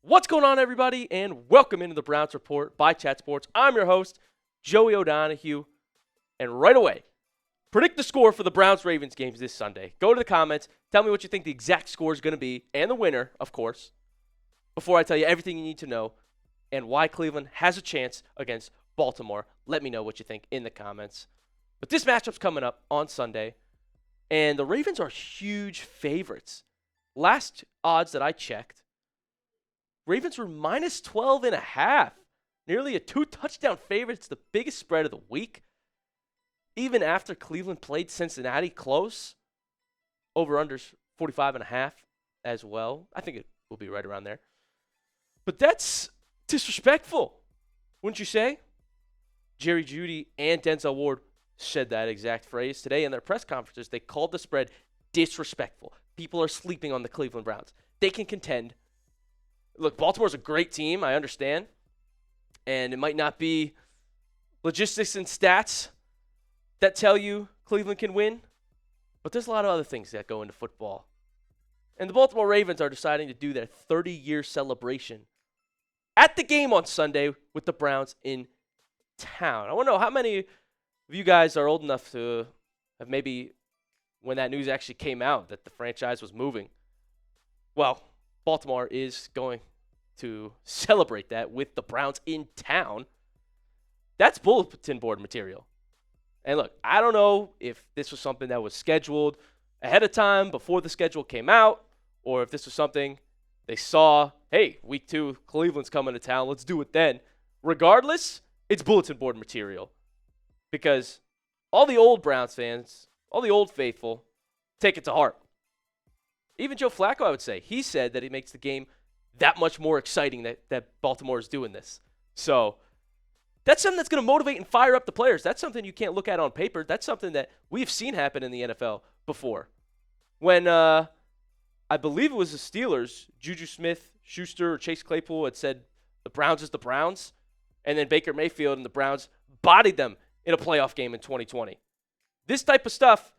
What's going on, everybody, and welcome into the Browns Report by Chat Sports. I'm your host, Joey O'Donohue, and right away, predict the score for the Browns-Ravens games this Sunday. Go to the comments, tell me what you think the exact score is going to be, and the winner, of course, before I tell you everything you need to know and why Cleveland has a chance against Baltimore. Let me know what you think in the comments. But this matchup's coming up on Sunday, and the Ravens are huge favorites. Last odds that I checked, Ravens were minus 12.5. Nearly a 2-touchdown favorite. It's the biggest spread of the week. Even after Cleveland played Cincinnati close, over-unders 45.5 as well. I think it will be right around there. But that's disrespectful, wouldn't you say? Jerry Jeudy and Denzel Ward said that exact phrase today in their press conferences. They called the spread disrespectful. People are sleeping on the Cleveland Browns. They can contend. Look, Baltimore's a great team, I understand. And it might not be logistics and stats that tell you Cleveland can win, but there's a lot of other things that go into football. And the Baltimore Ravens are deciding to do their 30-year celebration at the game on Sunday with the Browns in town. I want to know how many of you guys are old enough to have maybe when that news actually came out that the franchise was moving. Well, Baltimore is going to celebrate that with the Browns in town. That's bulletin board material. And look, I don't know if this was something that was scheduled ahead of time before the schedule came out, or if this was something they saw, hey, week 2, Cleveland's coming to town, let's do it then. Regardless, it's bulletin board material. Because all the old Browns fans, all the old faithful, take it to heart. Even Joe Flacco, I would say, he said that it makes the game that much more exciting that Baltimore is doing this. So that's something that's going to motivate and fire up the players. That's something you can't look at on paper. That's something that we've seen happen in the NFL before. When I believe it was the Steelers, Juju Smith-Schuster or Chase Claypool had said the Browns is the Browns, and then Baker Mayfield and the Browns bodied them in a playoff game in 2020. This type of stuff,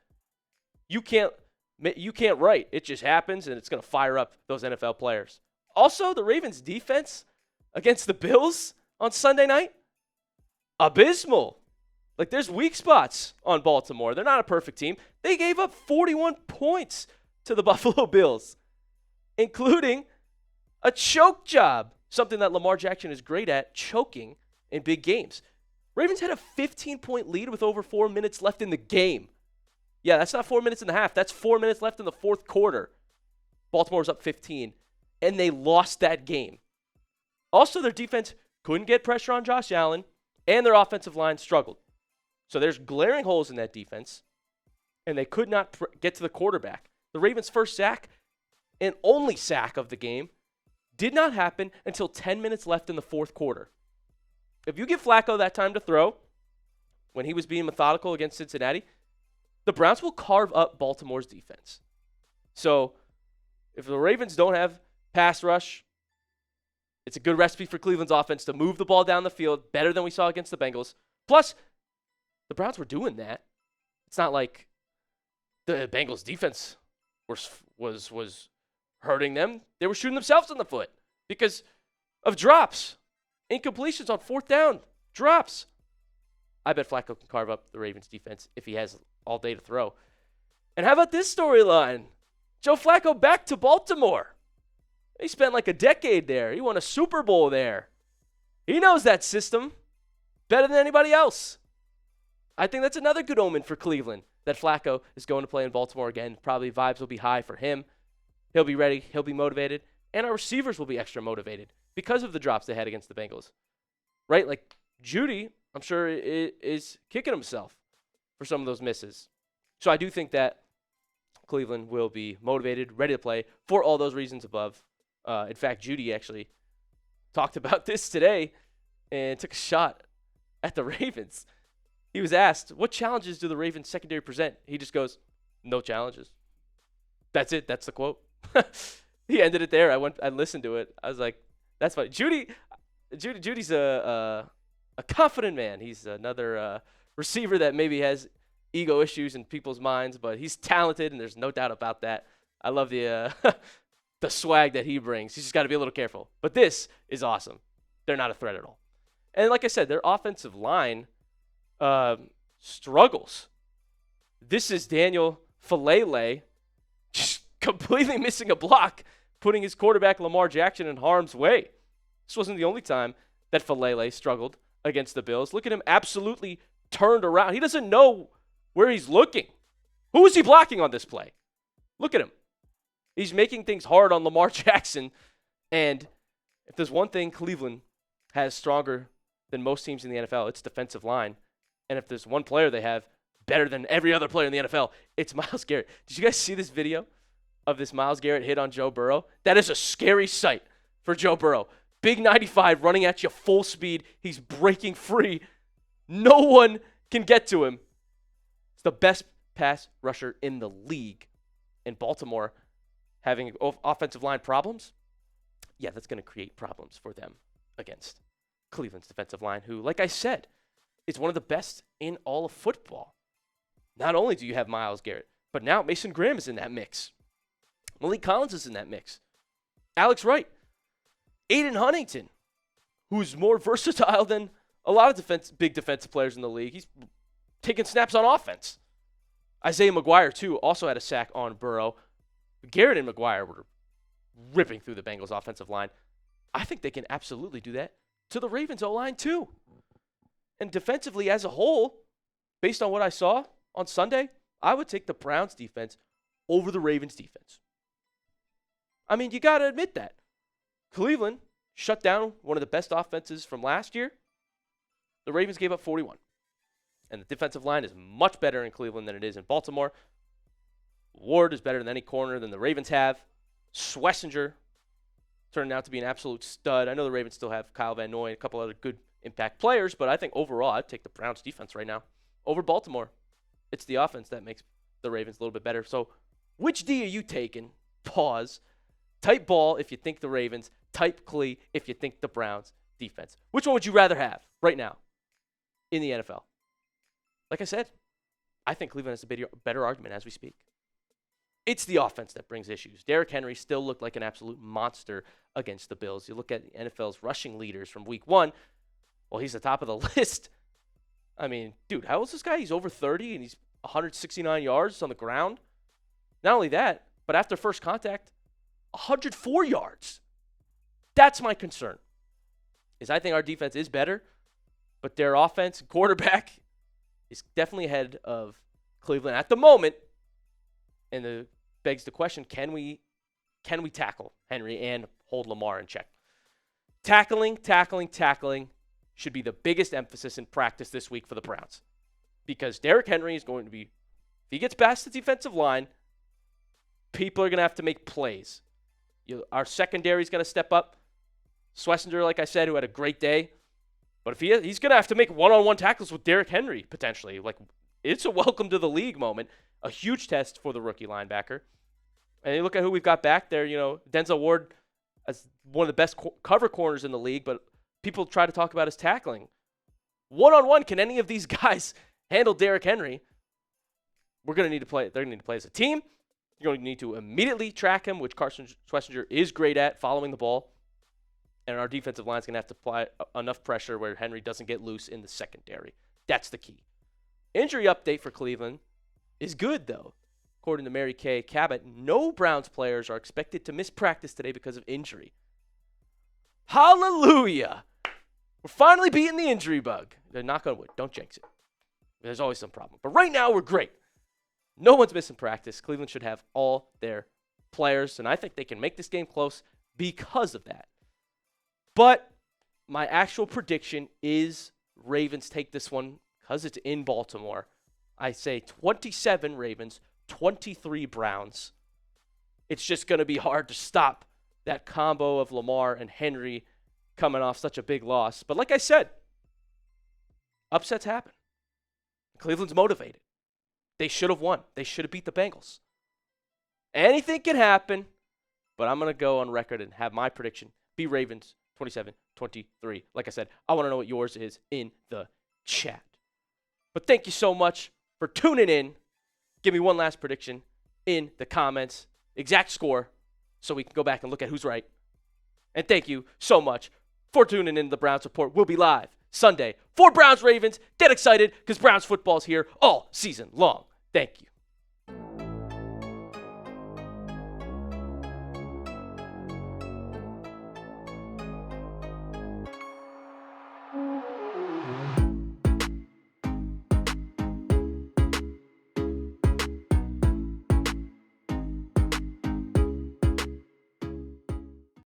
you can't write. It just happens, and it's going to fire up those NFL players. Also, the Ravens' defense against the Bills on Sunday night, abysmal. Like, there's weak spots on Baltimore. They're not a perfect team. They gave up 41 points to the Buffalo Bills, including a choke job, something that Lamar Jackson is great at, choking in big games. Ravens had a 15-point lead with over 4 minutes left in the game. Yeah, that's not 4 minutes and a half. That's 4 minutes left in the fourth quarter. Baltimore's up 15, and they lost that game. Also, their defense couldn't get pressure on Josh Allen, and their offensive line struggled. So there's glaring holes in that defense, and they could not get to the quarterback. The Ravens' first sack and only sack of the game did not happen until 10 minutes left in the fourth quarter. If you give Flacco that time to throw, when he was being methodical against Cincinnati, the Browns will carve up Baltimore's defense. So if the Ravens don't have pass rush, it's a good recipe for Cleveland's offense to move the ball down the field better than we saw against the Bengals. Plus, the Browns were doing that. It's not like the Bengals' defense was hurting them. They were shooting themselves in the foot because of drops, incompletions on fourth down, drops. I bet Flacco can carve up the Ravens' defense if he has all day to throw. And how about this storyline? Joe Flacco back to Baltimore. He spent like a decade there. He won a Super Bowl there. He knows that system better than anybody else. I think that's another good omen for Cleveland, that Flacco is going to play in Baltimore again. Probably vibes will be high for him. He'll be ready. He'll be motivated. And our receivers will be extra motivated because of the drops they had against the Bengals. Right? Like Jeudy, I'm sure, is kicking himself for some of those misses. So I do think that Cleveland will be motivated, ready to play for all those reasons above. In fact, Jeudy actually talked about this today and took a shot at the Ravens. He was asked, what challenges do the Ravens secondary present? He just goes, no challenges. That's it. That's the quote. He ended it there. I listened to it. I was like, that's funny. Judy's a confident man. He's another receiver that maybe has ego issues in people's minds, but he's talented, and there's no doubt about that. I love the the swag that he brings. He's just got to be a little careful. But this is awesome. They're not a threat at all. And like I said, their offensive line struggles. This is Daniel Falele just completely missing a block, putting his quarterback Lamar Jackson in harm's way. This wasn't the only time that Falele struggled against the Bills. Look at him absolutely turned around. He doesn't know where he's looking. Who is he blocking on this play? Look at him. He's making things hard on Lamar Jackson. And if there's one thing Cleveland has stronger than most teams in the NFL, it's defensive line. And if there's one player they have better than every other player in the NFL, it's Myles Garrett. Did you guys see this video of this Myles Garrett hit on Joe Burrow? That is a scary sight for Joe Burrow. Big 95 running at you full speed. He's breaking free. No one can get to him. It's the best pass rusher in the league. And Baltimore having offensive line problems, yeah, that's going to create problems for them against Cleveland's defensive line, who, like I said, is one of the best in all of football. Not only do you have Myles Garrett, but now Mason Graham is in that mix. Malik Collins is in that mix. Alex Wright. Aiden Huntington, who's more versatile than a lot of big defensive players in the league. He's taking snaps on offense. Isaiah McGuire, too, also had a sack on Burrow. Garrett and McGuire were ripping through the Bengals' offensive line. I think they can absolutely do that to the Ravens' O-line, too. And defensively as a whole, based on what I saw on Sunday, I would take the Browns' defense over the Ravens' defense. I mean, you got to admit that. Cleveland shut down one of the best offenses from last year. The Ravens gave up 41. And the defensive line is much better in Cleveland than it is in Baltimore. Ward is better than any corner than the Ravens have. Schlesinger turned out to be an absolute stud. I know the Ravens still have Kyle Van Noy and a couple other good impact players, but I think overall I'd take the Browns defense right now over Baltimore. It's the offense that makes the Ravens a little bit better. So which D are you taking? Pause. Type ball if you think the Ravens. Type Clee if you think the Browns defense. Which one would you rather have right now in the NFL? Like I said, I think Cleveland has a better argument as we speak. It's the offense that brings issues. Derrick Henry still looked like an absolute monster against the Bills. You look at the NFL's rushing leaders from week 1. Well, he's the top of the list. I mean, dude, how old is this guy? He's over 30 and he's 169 yards on the ground. Not only that, but after first contact, 104 yards. That's my concern. Is I think our defense is better, but their offense and quarterback is definitely ahead of Cleveland at the moment. And it begs the question, can we tackle Henry and hold Lamar in check? Tackling should be the biggest emphasis in practice this week for the Browns. Because Derrick Henry is going to be, if he gets past the defensive line, people are going to have to make plays. Our secondary is going to step up. Schlesinger, like I said, who had a great day. But if he's going to have to make one-on-one tackles with Derrick Henry, potentially. Like, it's a welcome to the league moment. A huge test for the rookie linebacker. And you look at who we've got back there. You know, Denzel Ward as one of the best cover corners in the league, but people try to talk about his tackling. One-on-one, can any of these guys handle Derrick Henry? We're going to need to play. They're going to need to play as a team. You're going to need to immediately track him, which Carson Schlesinger is great at, following the ball. And our defensive line is going to have to apply enough pressure where Henry doesn't get loose in the secondary. That's the key. Injury update for Cleveland is good, though. According to Mary Kay Cabot, no Browns players are expected to miss practice today because of injury. Hallelujah! We're finally beating the injury bug. Knock on wood. Don't jinx it. There's always some problem. But right now, we're great. No one's missing practice. Cleveland should have all their players, and I think they can make this game close because of that. But my actual prediction is Ravens take this one because it's in Baltimore. I say 27 Ravens, 23 Browns. It's just going to be hard to stop that combo of Lamar and Henry coming off such a big loss. But like I said, upsets happen. Cleveland's motivated. They should have won. They should have beat the Bengals. Anything can happen, but I'm going to go on record and have my prediction be Ravens 27-23. Like I said, I want to know what yours is in the chat. But thank you so much for tuning in. Give me one last prediction in the comments. Exact score. so we can go back and look at who's right. And thank you so much for tuning in to the Browns Report. We'll be live Sunday for Browns Ravens. Get excited because Browns football's here all season long. Thank you.